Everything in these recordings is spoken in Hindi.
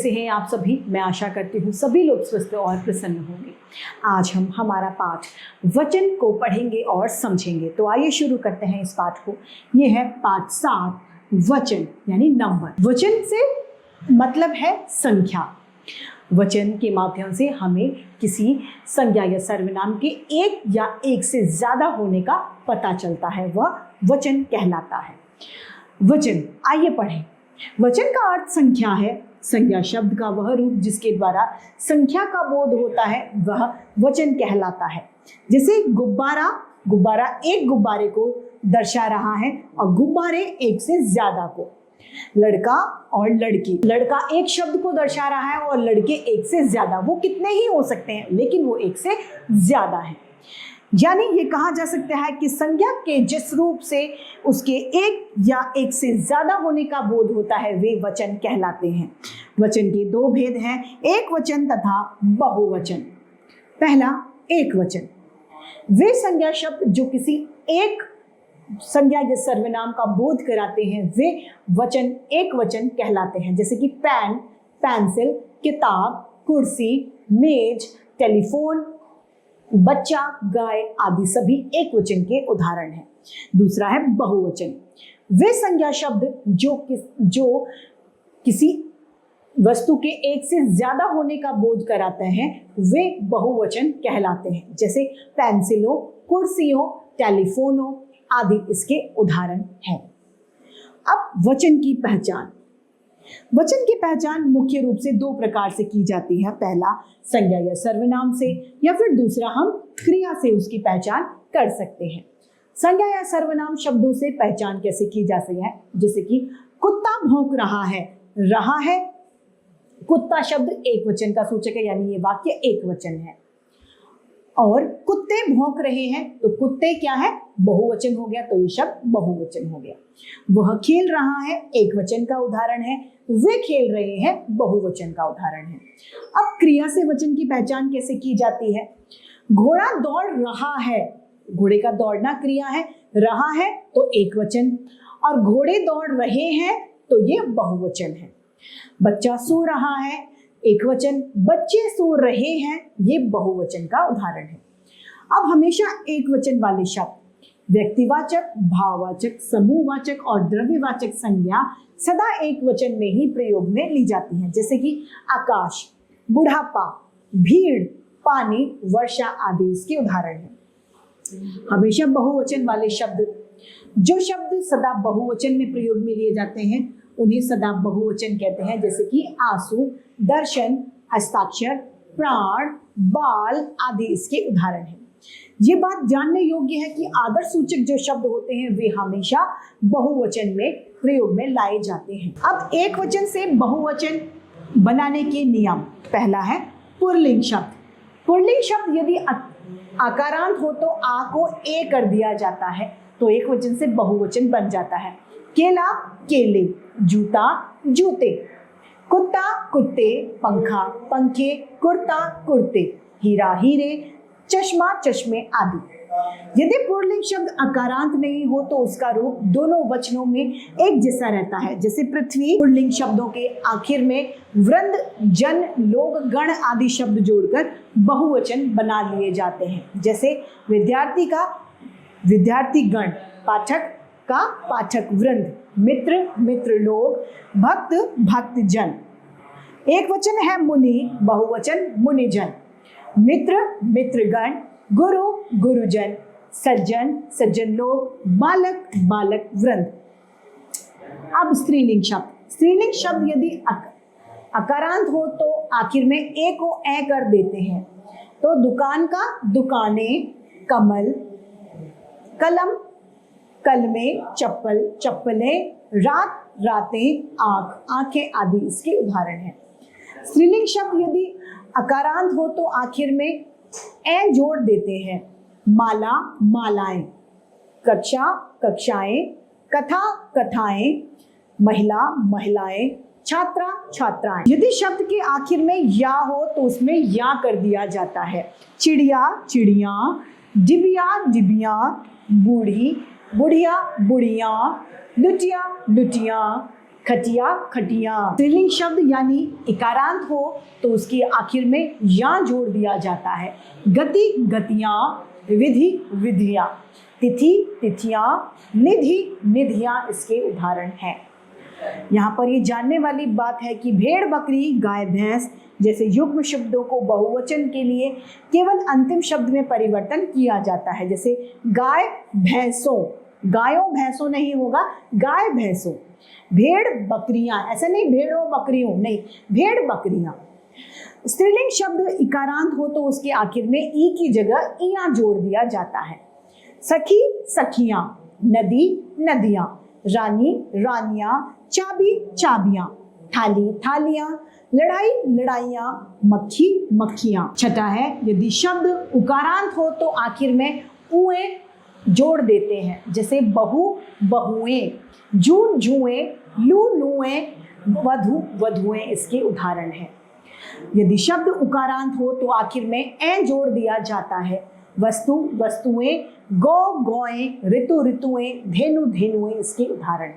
कैसे हैं आप सभी? मैं आशा करती हूँ सभी लोग स्वस्थ और प्रसन्न होंगे। आज हम हमारा पाठ वचन को पढ़ेंगे और समझेंगे। तो आइए शुरू करते हैं इस पाठ को। ये है पाठ 7, वचन यानी नंबर। वचन से मतलब है संख्या। वचन के माध्यम से हमें किसी संज्ञा या सर्वनाम के एक या एक से ज्यादा होने का पता चलता है, वह वचन कहलाता है। वचन, आइए पढ़ें। वचन का अर्थ संख्या है। संज्ञा शब्द का वह रूप जिसके द्वारा संख्या का बोध होता है वह वचन कहलाता है। जैसे गुब्बारा, गुब्बारा एक गुब्बारे को दर्शा रहा है और गुब्बारे एक से ज्यादा को। लड़का और लड़की, लड़का एक शब्द को दर्शा रहा है और लड़के एक से ज्यादा। वो कितने ही हो सकते हैं लेकिन वो एक से ज्यादा है। यानी ये कहा जा सकता है कि संज्ञा के जिस रूप से उसके एक या एक से ज्यादा होने का बोध होता है वे वचन कहलाते हैं। वचन के दो भेद हैं, एक वचन तथा बहुवचन। पहला, एक वचन। वे संज्ञा शब्द जो किसी एक संज्ञा या सर्वनाम का बोध कराते हैं वे वचन एक वचन कहलाते हैं। जैसे कि पेन, पेंसिल, किताब, कुर्सी, मेज, टेलीफोन, बच्चा, गाय आदि सभी एक वचन के उदाहरण हैं। दूसरा है बहुवचन। वे संज्ञा शब्द जो किसी वस्तु के एक से ज्यादा होने का बोध कराते हैं वे बहुवचन कहलाते हैं। जैसे पेंसिलों, कुर्सियों, टेलीफोनों आदि इसके उदाहरण हैं। अब वचन की पहचान। वचन की पहचान मुख्य रूप से दो प्रकार से की जाती है। पहला, संज्ञा या सर्वनाम से, या फिर दूसरा हम क्रिया से उसकी पहचान कर सकते हैं। संज्ञा या सर्वनाम शब्दों से पहचान कैसे की जा सकती है? जैसे कि कुत्ता भौंक रहा है। कुत्ता शब्द एक वचन का सूचक है, यानी ये वाक्य एक वचन है। और कुत्ते भौंक रहे हैं तो कुत्ते क्या है? बहुवचन हो गया, तो ये शब्द बहुवचन हो गया। वह खेल रहा है एक वचन का उदाहरण है, वे खेल रहे हैं बहुवचन का उदाहरण है। अब क्रिया से वचन की पहचान कैसे की जाती है? घोड़ा दौड़ रहा है, घोड़े का दौड़ना क्रिया है, रहा है तो एक वचन, और घोड़े दौड़ रहे हैं तो ये बहुवचन है। बच्चा सो रहा है एक वचन, बच्चे सो रहे हैं ये बहुवचन का उदाहरण है। अब हमेशा एक वचन वाले शब्द व्यक्तिवाचक, भाववाचक, समूहवाचक और द्रव्यवाचक संज्ञा सदा एक वचन में ही प्रयोग में ली जाती हैं। जैसे कि आकाश, बुढ़ापा, भीड़, पानी, वर्षा आदि इसके उदाहरण हैं। हमेशा बहुवचन वाले शब्द, जो शब्द सदा बहुवचन में प्रयोग में लिए जाते हैं उन्हें सदा बहुवचन कहते हैं। जैसे कि आंसू, दर्शन, हस्ताक्षर, प्राण, बाल आदि इसके उदाहरण हैं। ये बात जानने योग्य है कि आदर्श सूचक जो शब्द होते हैं वे हमेशा बहुवचन में प्रयोग में लाए जाते हैं। अब एक वचन से बहुवचन बनाने के नियम। पहला है पुल्लिंग शब्द। पुल्लिंग शब्द यदि आकारांत हो तो आ को ए कर दिया जाता है तो एक वचन से बहुवचन बन जाता है। केला, केले, जूता, जूते, कुत्ता, कुत्ते, पंखा, पंखे, कुर्ता, कुर्ते, हीरा, हीरे, चश्मा, चश्मे आदि। यदि पुल्लिंग शब्द आकारांत नहीं हो तो उसका रूप दोनों वचनों में एक जैसा रहता है। जैसे पृथ्वी, पुल्लिंग शब्दों के आखिर में वृंद, जन, लोग, गण आदि शब्द जोड़कर बहुवचन बना लिए जाते हैं। जैसे विद्यार्थी का विद्यार्थी गण, पाठक का पाठक वृंद, मित्र, मित्र लोग, भक्त, भक्त जन। एक वचन है मुनि, बहुवचन मुनिजन, मित्र, मित्रगण, गुरु, गुरुजन, सज्जन, सज्जन लोग, बालक, बालक वृंद। अब स्त्रीलिंग शब्द। स्त्रीलिंग शब्द यदि अकारांत हो तो आखिर में ए को ए कर देते हैं। तो दुकान का दुकाने, कमल, कलम, कलमें, चप्पल, चप्पलें, रात, रातें, आंख, आंखें आदि इसके उदाहरण हैं। स्त्रीलिंग शब्द यदि अकारांत हो तो आखिर में ए जोड़ देते हैं। माला, मालाएं, कक्षा, कक्षाएं, कथा, कथाएं, महिला, महिलाएं, छात्रा, छात्राएं। यदि शब्द के आखिर में या हो तो उसमें या कर दिया जाता है। चिड़िया, चिड़िया, डिबिया, डिबिया, बूढ़ी, बुढ़िया, बुढ़िया, लुटिया, लुटिया, खटिया खटिया। स्त्रीलिंग शब्द यानी इकारांत हो तो उसके आखिर में या जोड़ दिया जाता है। गति गतियां, विधि विधियां, तिथि तिथियां, निधि निधियां इसके उदाहरण हैं। यहाँ पर ये जानने वाली बात है कि भेड़ बकरी गाय भैंस जैसे युग्म शब्दों को बहुवचन के लिए केवल अंतिम शब्द में परिवर्तन किया जाता है। जैसे गाय भैंसों, गायों भैंसों नहीं होगा, गाय भैंसों। भेड़ बकरियां, ऐसा नहीं भेड़ों बकरियों, नहीं, भेड़ बकरियां। स्त्रीलिंग शब्द इकारांत हो तो उसके आखिर में ई की जगह इया जोड़ दिया जाता है। सखी सखियां, नदी नदियां, रानी रानियां, चाबी चाबियां, थाली थालियां, लड़ाई लड़ाइयां, मक्खी मक्खियां। छठा है, यदि शब्द उकारांत हो तो आखिर में उए जोड़ देते हैं। जैसे बहु बहुएं, जून जुएं, लू लुएं, वधु वधुएं इसके उदाहरण हैं। यदि शब्द उकारांत हो तो आखिर में ए जोड़ दिया जाता है। वस्तु वस्तुएं, गौ गौएं, ऋतु ऋतुएं, धेनु धेनुएं इसके उदाहरण।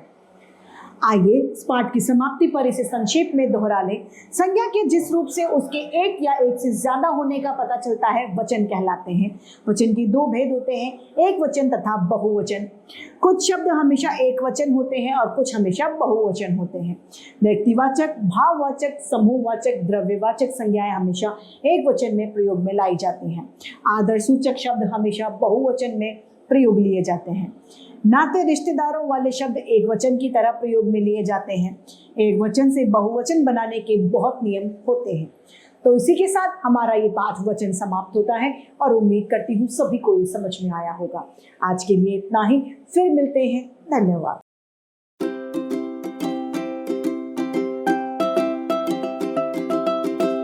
आइए इस पाठ की समाप्ति पर इसे संक्षेप में दोहरा लें। संज्ञा के जिस रूप से उसके एक या एक से ज्यादा होने का पता चलता है वचन कहलाते हैं। वचन के दो भेद होते हैं, एक वचन तथा बहुवचन। कुछ शब्द हमेशा एक वचन होते हैं और कुछ हमेशा बहुवचन होते हैं। व्यक्तिवाचक, भाववाचक, समूहवाचक, द्रव्यवाचक संज्ञाएं हमेशा एक वचन में प्रयोग में लाई जाती हैं। आदर्शसूचक शब्द हमेशा बहुवचन में प्रयोग लिए जाते हैं। नाते रिश्तेदारों वाले शब्द एक वचन की तरह प्रयोग में लिए जाते हैं। एक वचन से बहुवचन बनाने के बहुत नियम होते हैं। तो इसी के साथ हमारा ये पाठ वचन समाप्त होता है और उम्मीद करती हूँ सभी को ये समझ में आया होगा। आज के लिए इतना ही, फिर मिलते हैं। धन्यवाद।